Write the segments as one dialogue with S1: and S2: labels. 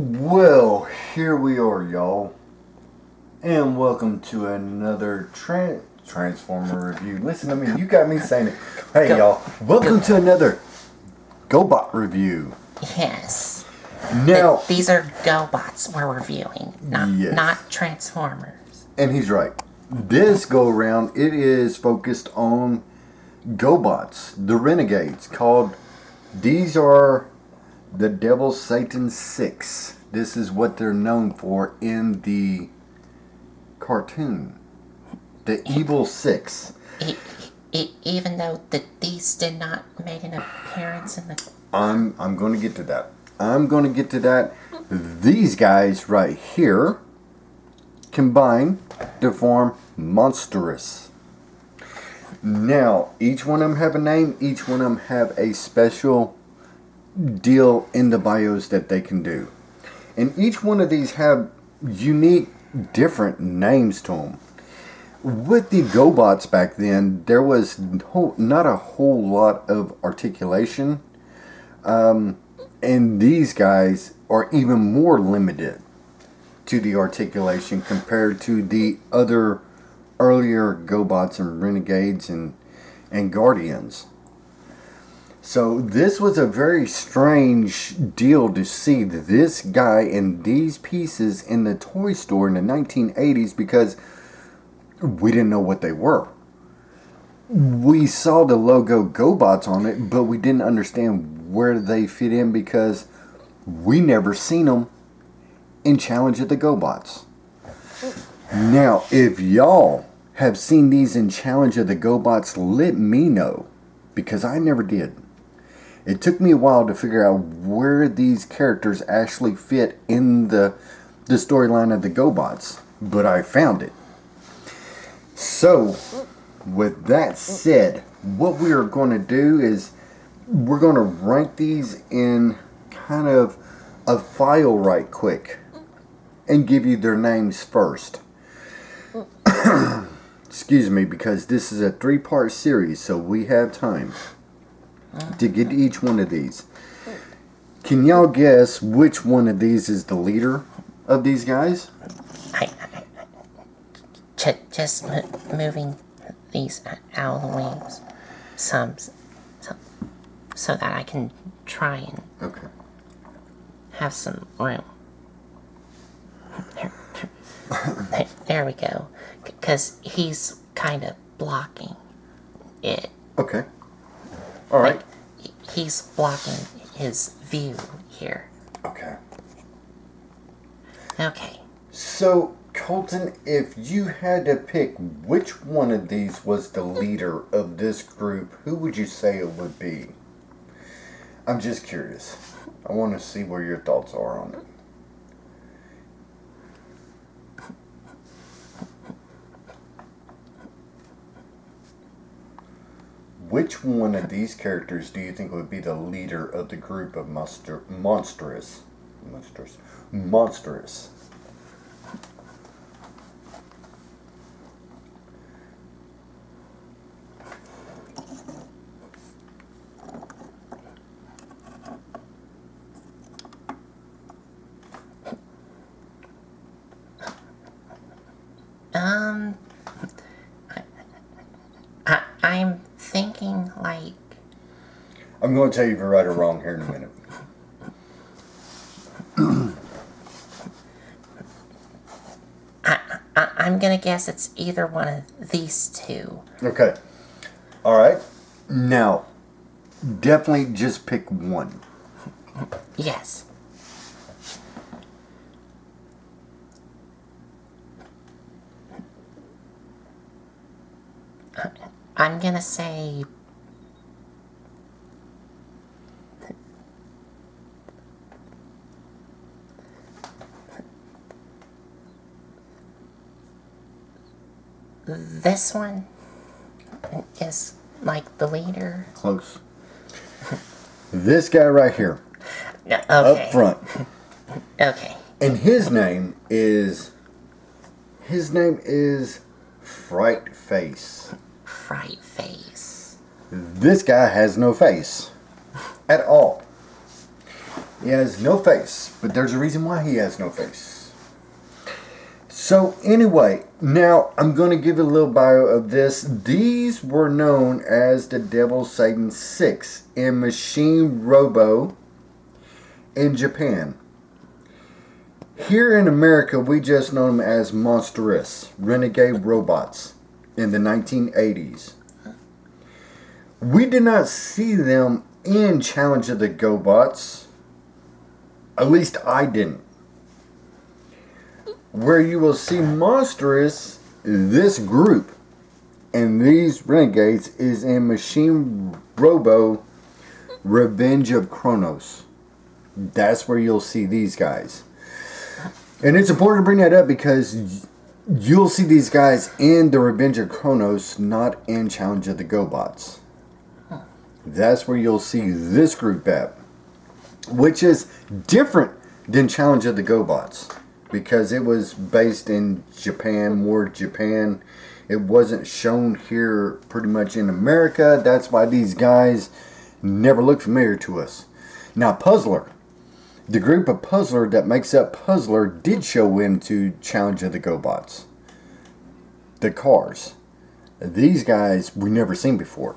S1: Well, here we are, y'all, and welcome to another Transformer review. Listen to me, you got me saying it. Hey, y'all, welcome to another Gobot review.
S2: Yes.
S1: Now,
S2: these are Gobots we're reviewing, not Transformers.
S1: And he's right. This go around, it is focused on Gobots, the Renegades, called. These are the Devil Satan 6. This is what they're known for in the cartoon. The Evil 6.
S2: Even though these did not make an appearance in the...
S1: I'm going to get to that. These guys right here combine to form Monsterous. Now, each one of them have a name. Each one of them have a special deal in the bios that they can do. And each one of these have unique, different names to them. With the Gobots back then, there was not a whole lot of articulation. And these guys are even more limited to the articulation compared to the other earlier Gobots and Renegades and Guardians. So this was a very strange deal to see this guy and these pieces in the toy store in the 1980s because we didn't know what they were. We saw the logo Gobots on it, but we didn't understand where they fit in because we never seen them in Challenge of the Gobots. Now, if y'all have seen these in Challenge of the Gobots, let me know, because I never did. It took me a while to figure out where these characters actually fit in the storyline of the Gobots, but I found it. So, with that said, what we are going to do is we're going to rank these in kind of a file right quick and give you their names first. Excuse me, because this is a 3-part series, so we have time to get to each one of these. Can y'all guess which one of these is the leader of these guys?
S2: Just moving these out of the wings so that I can try and have some room. There we go. Because he's kind of blocking it.
S1: Okay. All right.
S2: He's blocking his view here.
S1: Okay.
S2: Okay.
S1: So, Colton, if you had to pick which one of these was the leader of this group, who would you say it would be? I'm just curious. I want to see where your thoughts are on it. Which one of these characters do you think would be the leader of the group of Monsterous? Monsterous.
S2: I'm thinking like...
S1: I'm going to tell you if you're right or wrong here in a minute.
S2: I'm going to guess it's either one of these two.
S1: Okay. All right. Now, definitely just pick one.
S2: Yes. I'm going to say... This one is like the leader.
S1: Close. This guy right here.
S2: Okay.
S1: Up front.
S2: Okay.
S1: And his name is Fright Face.
S2: Fright Face.
S1: This guy has no face at all. He has no face, but there's a reason why he has no face. So anyway, now I'm going to give a little bio of this. These were known as the Devil Satan 6 in Machine Robo in Japan. Here in America, we just know them as Monsterous, renegade robots in the 1980s. We did not see them in Challenge of the Gobots. At least I didn't. Where you will see Monstrous, this group, and these renegades is in Machine Robo Revenge of Kronos. That's where you'll see these guys. And it's important to bring that up because you'll see these guys in the Revenge of Kronos, not in Challenge of the Gobots. That's where you'll see this group at, which is different than Challenge of the Gobots because it was based in Japan, more Japan. It wasn't shown here pretty much in America. That's why these guys never look familiar to us. Now, Puzzler. The group of Puzzler that makes up Puzzler did show into Challenge of the Gobots. The cars. These guys we never seen before.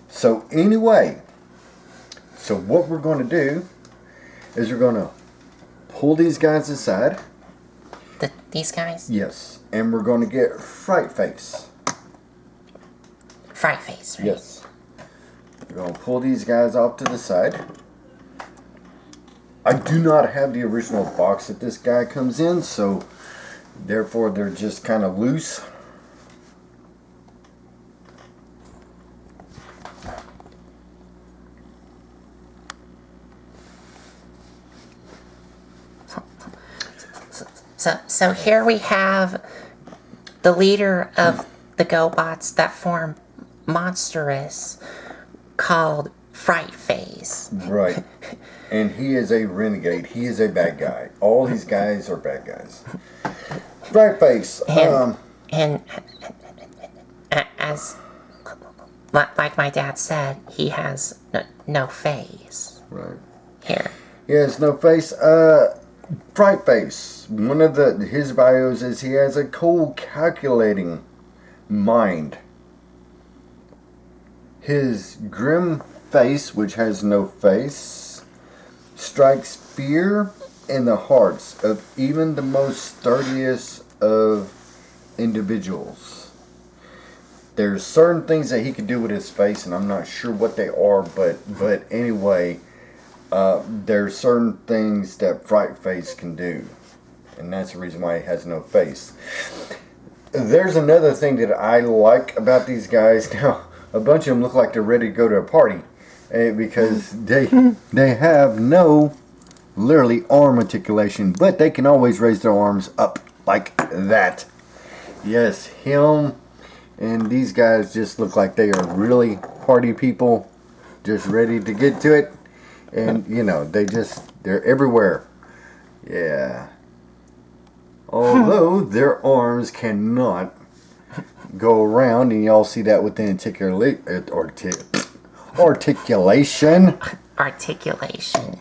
S1: So anyway, so what we're going to do is we're going to pull these guys aside.
S2: These guys?
S1: Yes. And we're going to get Fright Face.
S2: Fright Face, right?
S1: Yes. We're going to pull these guys off to the side. I do not have the original box that this guy comes in, so therefore they're just kind of loose.
S2: So here we have the leader of the Gobots that form Monsterous, called Fright Face.
S1: Right. And he is a renegade. He is a bad guy. All these guys are bad guys. Fright Face.
S2: And as like my dad said, he has no face.
S1: Right.
S2: Here.
S1: He has no face. Fright Face. One of his bios is he has a cold, calculating mind. His grim face, which has no face, strikes fear in the hearts of even the most sturdiest of individuals. There's certain things that he could do with his face, and I'm not sure what they are, but anyway, there's certain things that Fright Face can do, and that's the reason why he has no face. There's another thing that I like about these guys. Now, a bunch of them look like they're ready to go to a party, because they have no, literally, arm articulation, but they can always raise their arms up like that. Yes, him and these guys just look like they are really party people, just ready to get to it. And, you know, they're everywhere. Yeah. Although their arms cannot go around, and y'all see that with the articulation.
S2: Articulation.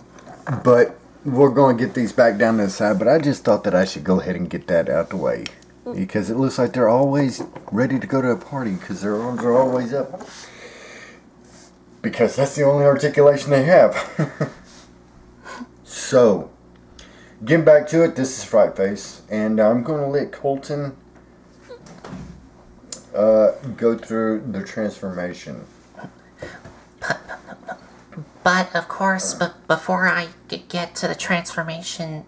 S1: But we're going to get these back down to the side, but I just thought that I should go ahead and get that out the way. Because it looks like they're always ready to go to a party, because their arms are always up. Because that's the only articulation they have. So, getting back to it, this is Fright Face. And I'm going to let Colton go through the transformation.
S2: But, of course, before I get to the transformation,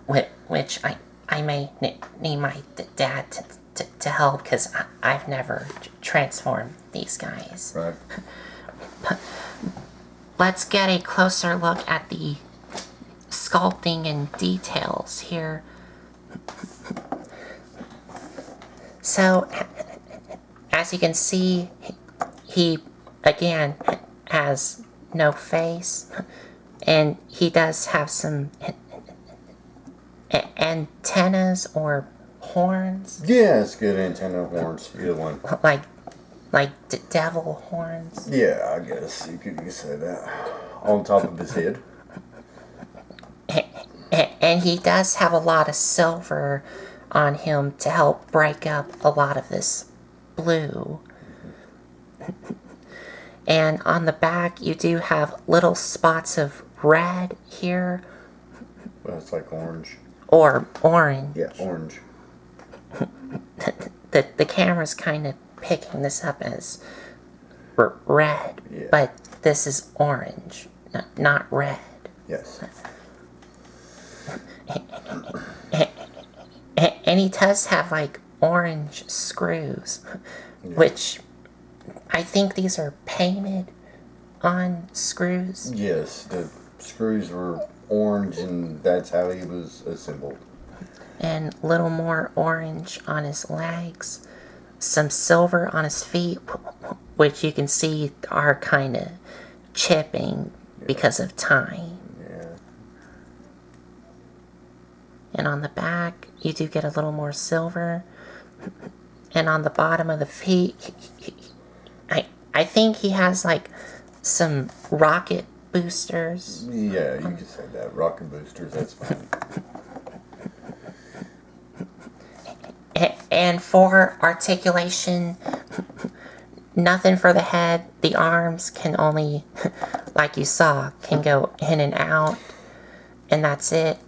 S2: which I may need my dad to help, because I've never transformed these guys.
S1: Right.
S2: Let's get a closer look at the sculpting and details here. So, as you can see, he again has no face, and he does have some antennas or horns.
S1: Yeah, it's good antenna horns. Either one.
S2: Like like devil horns.
S1: Yeah, I guess you could say that. On top of his head.
S2: And he does have a lot of silver on him to help break up a lot of this blue. And on the back, you do have little spots of red here,
S1: Well, it's like orange.
S2: or orange.
S1: Yeah, orange.
S2: The camera's kind of picking this up as red,
S1: Yeah.
S2: but this is orange, not red.
S1: Yes.
S2: And he does have like orange screws,
S1: Yeah.
S2: which I think these are painted on screws.
S1: Yes, the screws were orange, and that's how he was assembled.
S2: And a little more orange on his legs. Some silver on his feet, which you can see are kind of chipping because of time.
S1: Yeah.
S2: And on the back, you do get a little more silver. And on the bottom of the feet, I think he has like some rocket boosters.
S1: Yeah, you could say that. Rocket boosters, that's fine.
S2: And for articulation, nothing for the head. The arms can only, like you saw, can go in and out. And that's it.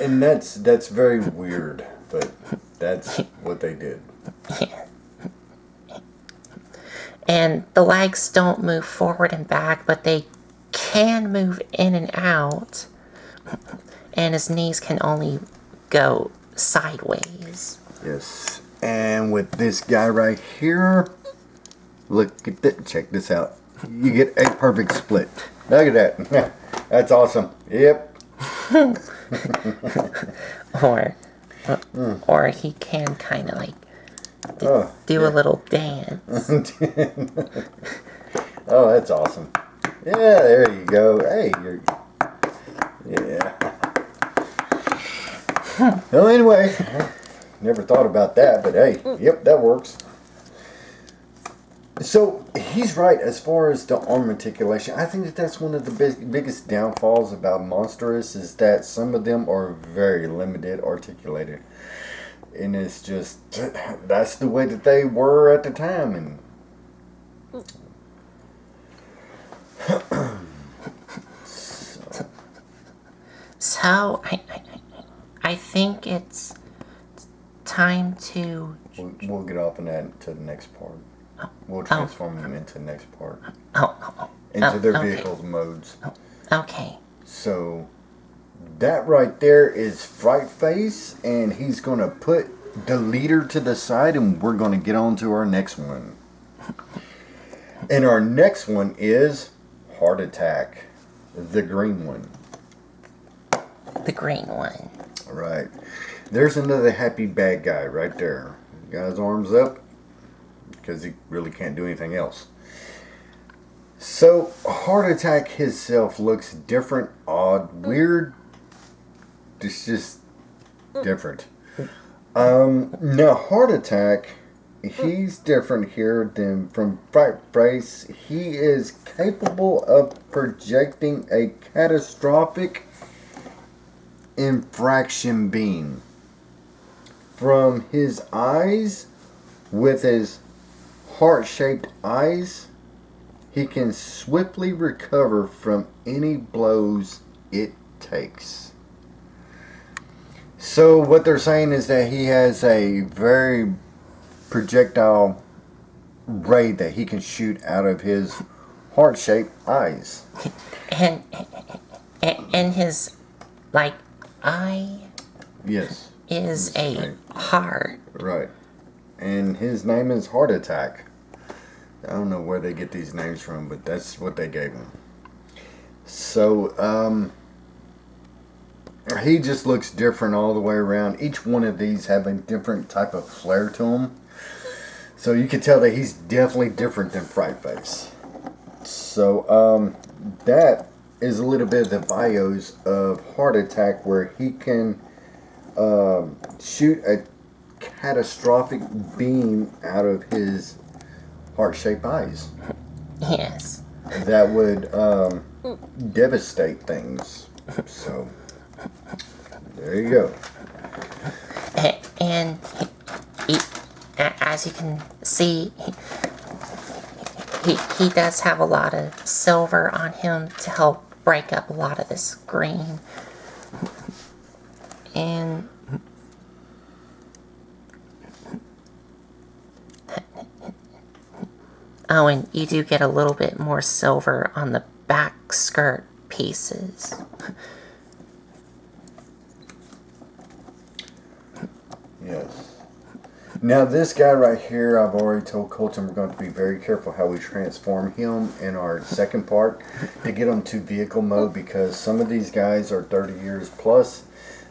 S1: And that's very weird, but that's what they did.
S2: And the legs don't move forward and back, but they can move in and out. And his knees can only go sideways.
S1: Yes. And with this guy right here, look at that. Check this out. You get a perfect split. Look at that. That's awesome. Yep.
S2: Or he can kind of like do
S1: yeah.
S2: a little dance.
S1: Oh, that's awesome. Yeah, there you go. Hey, you're... Yeah. Well, anyway, never thought about that, but hey, yep, that works. So, he's right as far as the arm articulation. I think that's one of the biggest downfalls about Monstrous is that some of them are very limited articulated. And it's just, that's the way that they were at the time. And
S2: So, I think it's time to...
S1: we'll get off on that to the next part. We'll transform them into the next part. Into their
S2: okay.
S1: vehicles modes.
S2: Okay.
S1: So, that right there is Fright Face, and he's going to put the leader to the side, and we're going to get on to our next one. And our next one is Heart Attack, the green one.
S2: The green one.
S1: All right. There's another happy bad guy right there. Got his arms up because he really can't do anything else. So, Heart Attack himself looks different, odd, weird. It's just different. Now, Heart Attack, he's different here than from Fright Face. He is capable of projecting a catastrophic infraction beam from his eyes. With his heart-shaped eyes, he can swiftly recover from any blows it takes. So what they're saying is that he has a very projectile ray that he can shoot out of his heart-shaped eyes.
S2: And his, like, eye
S1: Yes.
S2: is a heart.
S1: Right. And his name is Heart Attack. I don't know where they get these names from, but that's what they gave him. So, he just looks different all the way around. Each one of these have a different type of flair to him. So you can tell that he's definitely different than Fright Face. So, that is a little bit of the bios of Heart Attack, where he can shoot a catastrophic beam out of his heart-shaped eyes.
S2: Yes.
S1: That would devastate things. So, there you go.
S2: And as you can see, he does have a lot of silver on him to help break up a lot of this green. And oh, and you do get a little bit more silver on the back skirt pieces.
S1: Yes. Now this guy right here, I've already told Colton we're going to be very careful how we transform him in our second part to get him to vehicle mode, because some of these guys are 30 years plus.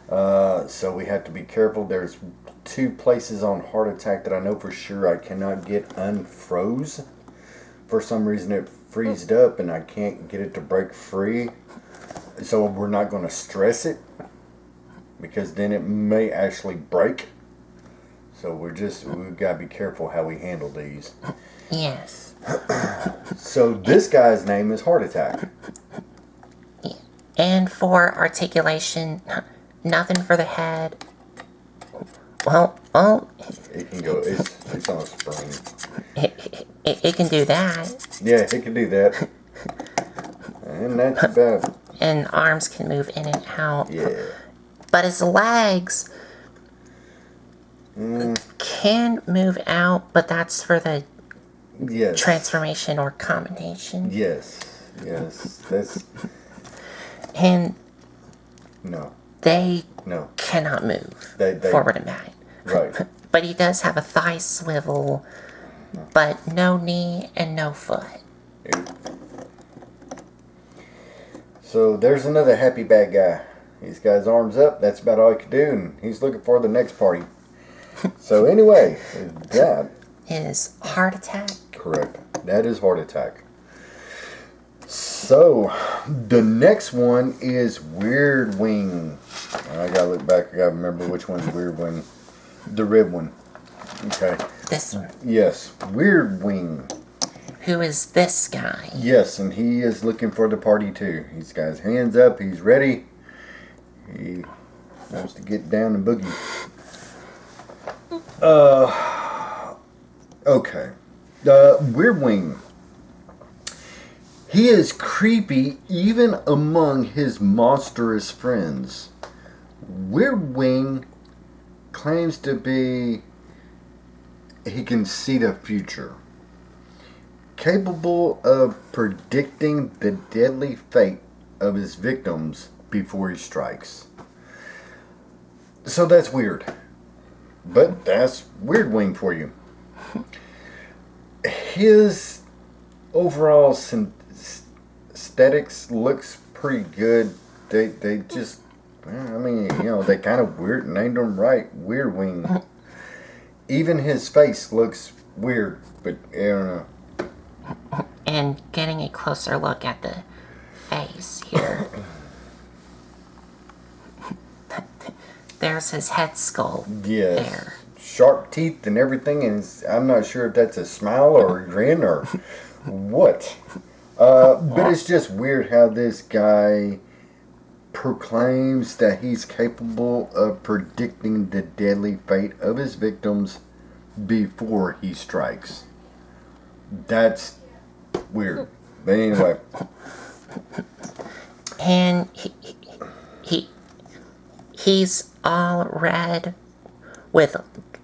S1: So we have to be careful. There's 2 places on Heart Attack that I know for sure I cannot get unfroze. For some reason it freezed up and I can't get it to break free. So we're not going to stress it, because then it may actually break. So we've got to be careful how we handle these.
S2: Yes.
S1: So this guy's name is Heart Attack.
S2: And for articulation, nothing for the head. Well,
S1: It can go, it's on a spring.
S2: it can do that.
S1: Yeah, it can do that. And that's about,
S2: And arms can move in and out.
S1: yeah.
S2: But his legs can move out, but that's for the
S1: Yes.
S2: transformation or combination.
S1: Yes. That's,
S2: And
S1: no.
S2: they
S1: No.
S2: cannot move
S1: They
S2: forward and back.
S1: Right.
S2: But he does have a thigh swivel, but no knee and no foot.
S1: So there's another happy bad guy. He's got his arms up. That's about all he can do, and he's looking for the next party. So anyway, that
S2: His Heart Attack.
S1: correct. That is Heart Attack. So the next one is Weird Wing. I gotta look back. I gotta remember which one's Weird Wing. The rib one. Okay.
S2: This one.
S1: Yes, Weird Wing.
S2: Who is this guy?
S1: Yes, and he is looking for the party too. He's got his hands up. He's ready. He wants to get down and boogie. Okay. Weird Wing. He is creepy even among his monstrous friends. Weird Wing claims to be, he can see the future. Capable of predicting the deadly fate of his victims before he strikes. So that's weird. But that's Weird Wing for you. His overall aesthetics looks pretty good. They just, I mean, you know, they kind of weird, named him right, Weird Wing. Even his face looks weird, but I don't know.
S2: And getting a closer look at the face here. There's his head skull.
S1: Yes.
S2: There.
S1: Sharp teeth and everything, and I'm not sure if that's a smile or a grin or what. But it's just weird how this guy proclaims that he's capable of predicting the deadly fate of his victims before he strikes. That's weird. But anyway.
S2: And he's all red with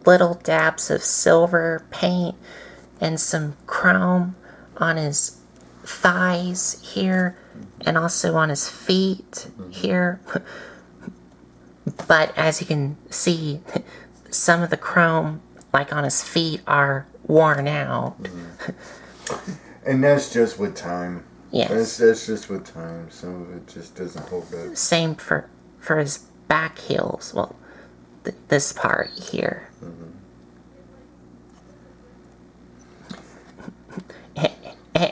S2: little dabs of silver paint and some chrome on his thighs here and also on his feet here. But as you can see, some of the chrome, like on his feet, are worn out.
S1: And that's just with time.
S2: Yes.
S1: That's just with time. Some of it just doesn't hold up.
S2: Same for his back heels. Well, this part here.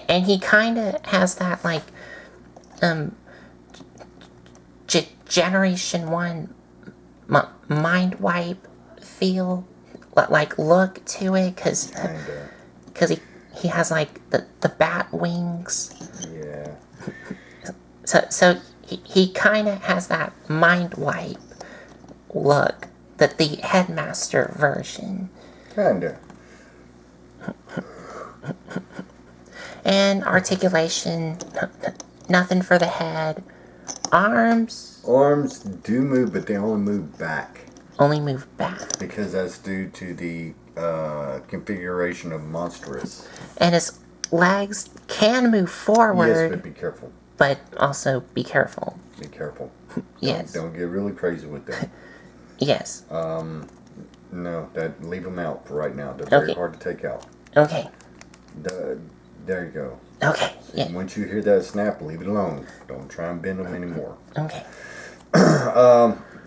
S2: And he kind of has that, like, Generation 1 mind wipe feel, like, look to it, because he has like the bat wings.
S1: Yeah.
S2: So he kind of has that mind wipe look, that the headmaster version.
S1: Kinda.
S2: And articulation, nothing for the head. Arms
S1: Arms do move, but they only move back.
S2: only move back.
S1: Because that's due to the configuration of Monstrous.
S2: And his legs can move forward.
S1: Yes, but be careful.
S2: But also be careful.
S1: Be careful.
S2: Yes.
S1: Don't get really crazy with them.
S2: Yes.
S1: No, leave them out for right now. They're very hard to take out.
S2: Okay.
S1: There you go.
S2: Okay. Yeah.
S1: Once you hear that snap, leave it alone. Don't try and bend them anymore.
S2: Okay.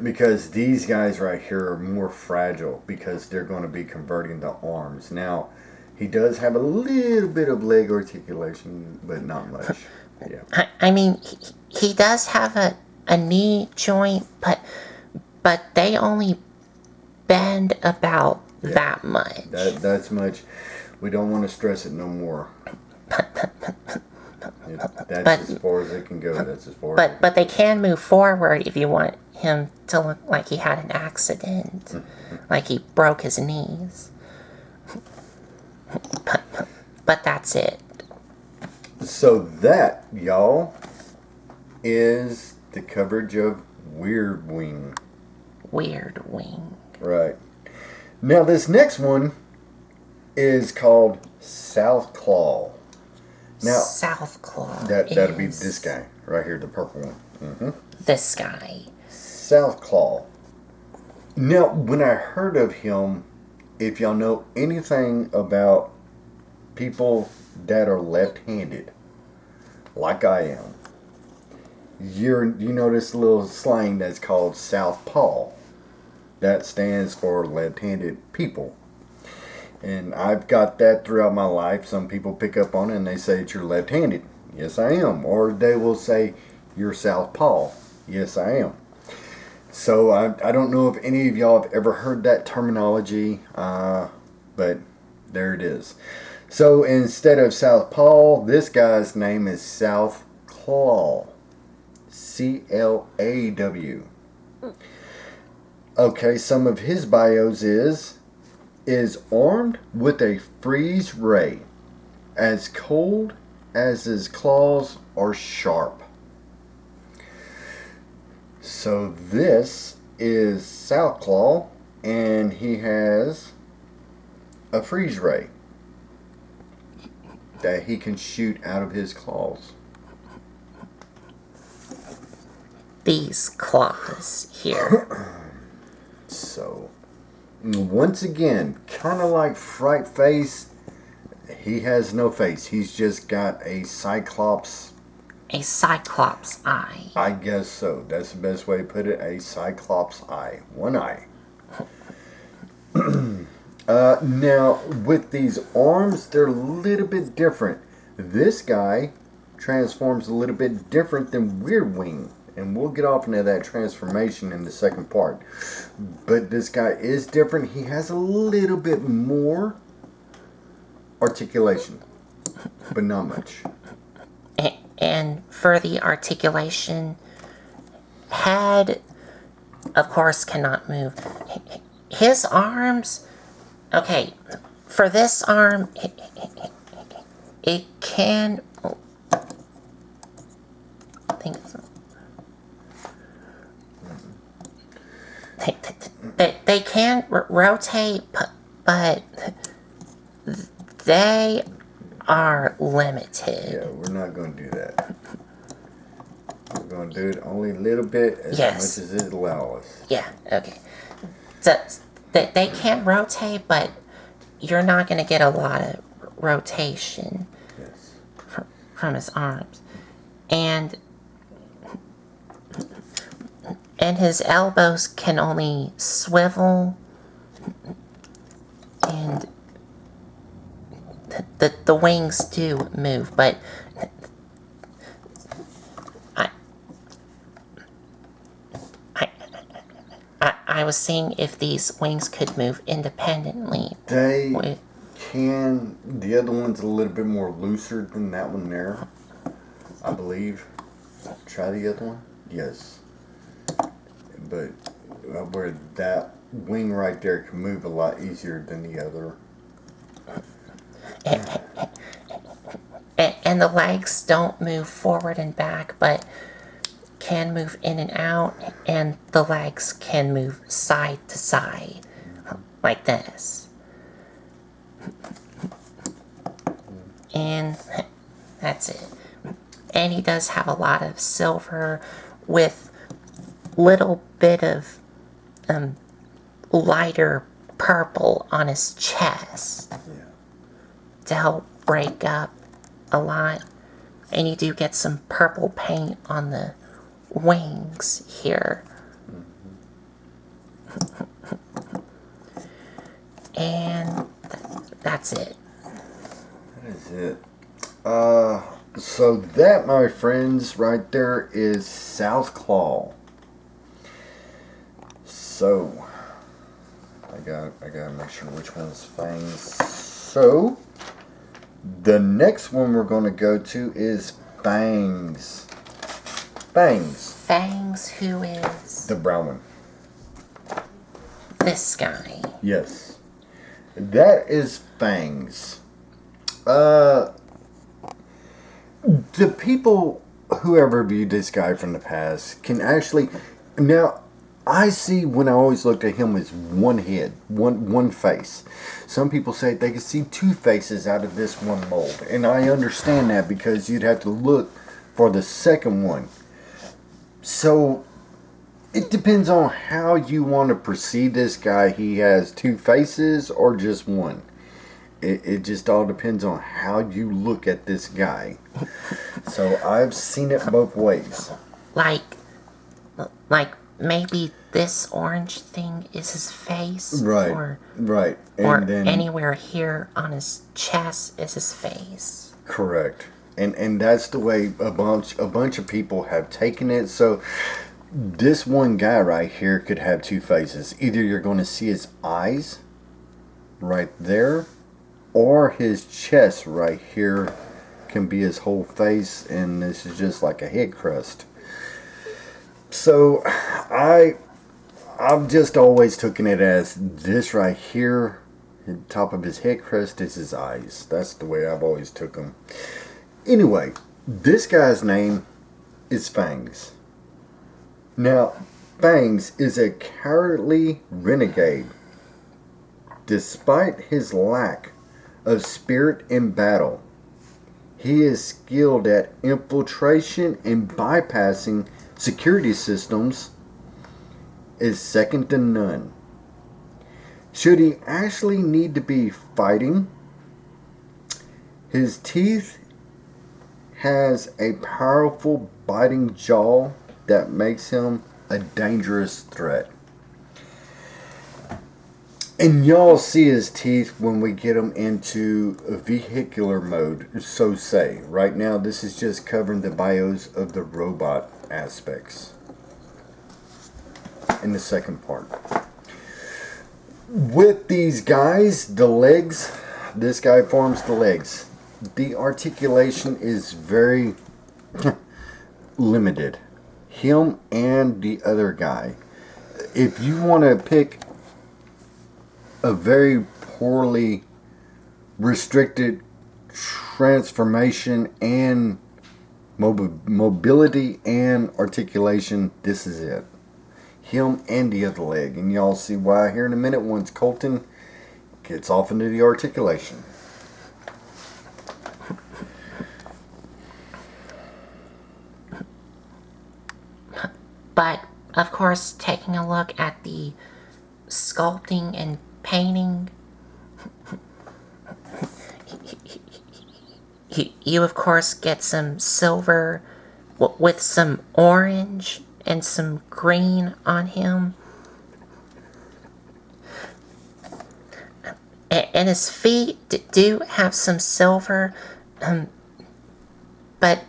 S1: Because these guys right here are more fragile because they're going to be converting the arms. Now, he does have a little bit of leg articulation, but not much. Yeah.
S2: I mean, he does have a knee joint, but they only bend about that much.
S1: That's much. We don't want to stress it no more. That's as far as it can go. That's as far.
S2: But they can move forward if you want him to look like he had an accident, like he broke his knees. But that's it.
S1: So that, y'all, is the coverage of Weird Wing.
S2: Weird Wing.
S1: Right. Now this next one is called South Claw. Now
S2: South Claw.
S1: That'll be this guy right here, the purple one. Mm-hmm.
S2: This guy.
S1: South Claw. Now, when I heard of him, if y'all know anything about people that are left-handed, like I am, you know this little slang that's called Southpaw. That stands for left-handed people. And I've got that throughout my life. Some people pick up on it and they say that you're left-handed. Yes, I am. Or they will say, you're Southpaw. Yes, I am. So I don't know if any of y'all have ever heard that terminology, but there it is. So instead of Southpaw, this guy's name is South Claw. C-L-A-W. Okay, some of his bios is armed with a freeze ray, as cold as his claws are sharp. So this is South Claw, and he has a freeze ray that he can shoot out of his claws.
S2: These claws here.
S1: So, once again, kind of like Fright Face, he has no face. He's just got a Cyclops.
S2: A Cyclops eye.
S1: I guess so. That's the best way to put it. A Cyclops eye. One eye. Now, with these arms, they're a little bit different. This guy transforms a little bit different than Weird Wing. And we'll get off into that transformation in the second part. But this guy is different. He has a little bit more articulation. But not much.
S2: And for the articulation, head, of course, cannot move. His arms, okay, for this arm, it can, I think they can rotate, but they are limited.
S1: Yeah, we're not going to do that. We're going to do it only a little bit, as much as it allows us.
S2: Yeah, okay. So they can rotate, but you're not going to get a lot of rotation from his arms. And his elbows can only swivel, and the wings do move, but I was seeing if these wings could move independently.
S1: They The other one's a little bit more looser than that one there, I believe. Try the other one? Yes. But where that wing right there can move a lot easier than the other.
S2: And the legs don't move forward and back, but can move in and out, and the legs can move side to side, like this. And that's it. And he does have a lot of silver with little bit of lighter purple on his chest to help break up a lot. And you do get some purple paint on the wings here. And that's it.
S1: That is it. So that, my friends, right there is South Claw. So I gotta make sure which one's Fangs. So the next one we're gonna go to is Fangs.
S2: Fangs, who is
S1: The brown one.
S2: this guy?
S1: Yes. That is Fangs. The people who ever viewed this guy from the past can actually... Now, I see when I always looked at him as one head, one face. Some people say they can see two faces out of this one mold. And I understand that because you'd have to look for the second one. So, it depends on how you want to perceive this guy. He has two faces or just one. It just all depends on how you look at this guy. So I've seen it both ways.
S2: Like maybe this orange thing is his face,
S1: Right. Right. And
S2: or
S1: then,
S2: anywhere here on his chest is his face.
S1: correct. And that's the way a bunch of people have taken it. So this one guy right here could have two faces. Either you're going to see his eyes right there, or his chest right here can be his whole face, and this is just like a head crust. So I've just always taken it as this right here, the top of his head crust is his eyes. That's the way I've always took them. Anyway, this guy's name is Fangs. Now, Fangs is a cowardly renegade. Despite his lack of spirit in battle, he is skilled at infiltration and bypassing security systems is second to none. Should he actually need to be fighting, his teeth has a powerful biting jaw that makes him a dangerous threat. And y'all see his teeth when we get him into a vehicular mode, so say. Right now, this is just covering the bios of the robot aspects in the second part. With these guys, the legs, this guy forms the legs. The articulation is very limited. Him and the other guy. If you want to pick a very poorly restricted transformation and mobility and articulation, this is it. Him and the other leg. And y'all see why here in a minute once Colton gets off into the articulation.
S2: But of course, taking a look at the sculpting and painting, you of course get some silver with some orange and some green on him. And his feet do have some silver, but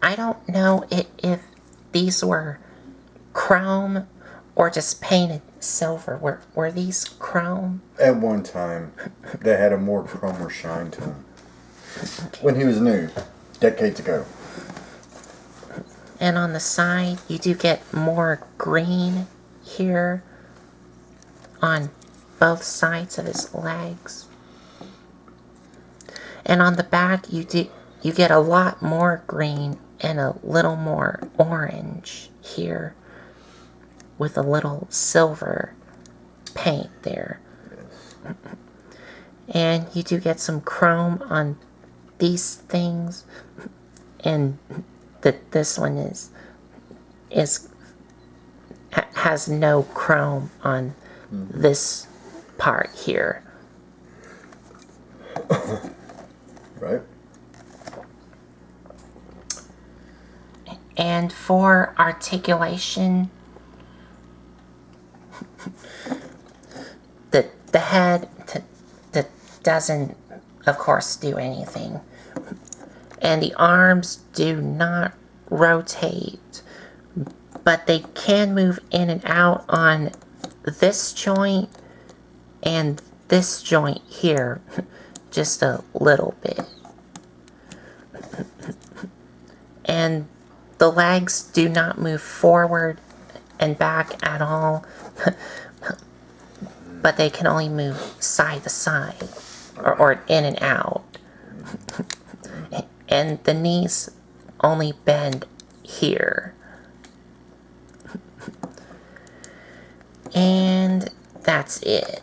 S2: I don't know if these were chrome or just painted silver. Were these chrome?
S1: At one time, they had a more chrome or shine to them. When he was new, decades ago.
S2: And on the side, you do get more green here on both sides of his legs. And on the back, you get a lot more green and a little more orange here with a little silver paint there.
S1: Yes.
S2: And you do get some chrome on these things, and this one has no chrome on this part here.
S1: Right.
S2: And for articulation, the head doesn't, of course, do anything. And the arms do not rotate, but they can move in and out on this joint and this joint here just a little bit. And the legs do not move forward and back at all, but they can only move side to side or in and out. And the knees only bend here. And that's it.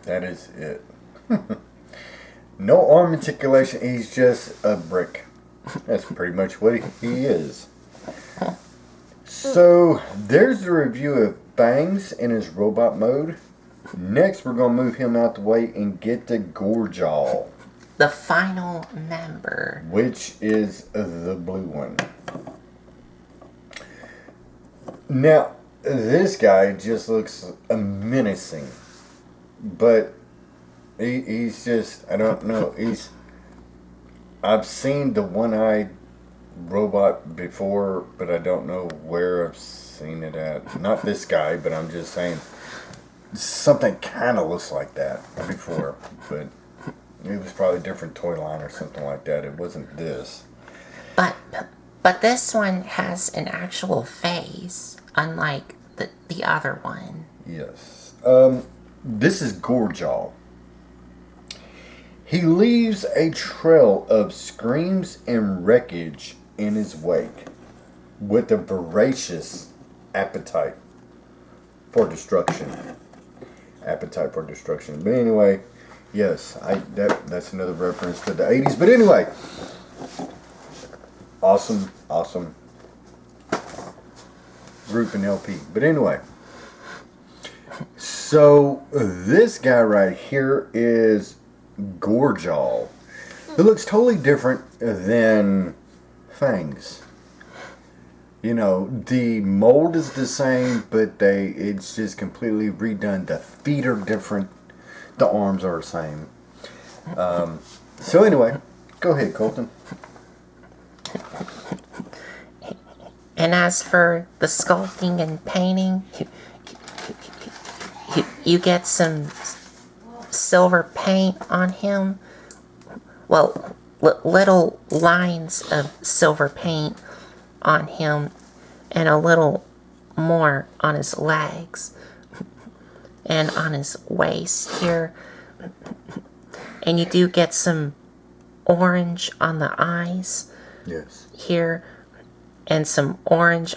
S1: That is it. No arm articulation. He's just a brick. That's pretty much what he is. So there's the review of Fangs in his robot mode. Next, we're going to move him out the way and get to Gorejaw,
S2: The final member.
S1: which is the blue one. Now, this guy just looks menacing. But he's just, I don't know, I've seen the one-eyed robot before, but I don't know where I've seen it at. Not this guy, but I'm just saying something kind of looks like that before, but it was probably a different toy line or something like that. It wasn't this.
S2: But this one has an actual face, unlike the other one.
S1: Yes. This is Gorejaw. He leaves a trail of screams and wreckage in his wake, with a voracious appetite for destruction. Appetite for destruction. But anyway, yes, that's another reference to the 80s. But anyway, awesome group and LP. But anyway, so this guy right here is Gorejaw. It looks totally different than Fangs. You know, the mold is the same, but it's just completely redone. The feet are different. The arms are the same. So anyway, go ahead, Colton.
S2: And as for the sculpting and painting, you get some silver paint on him. Well, little lines of silver paint on him, and a little more on his legs and on his waist here. And you do get some orange on the eyes
S1: Yes.
S2: here, and some orange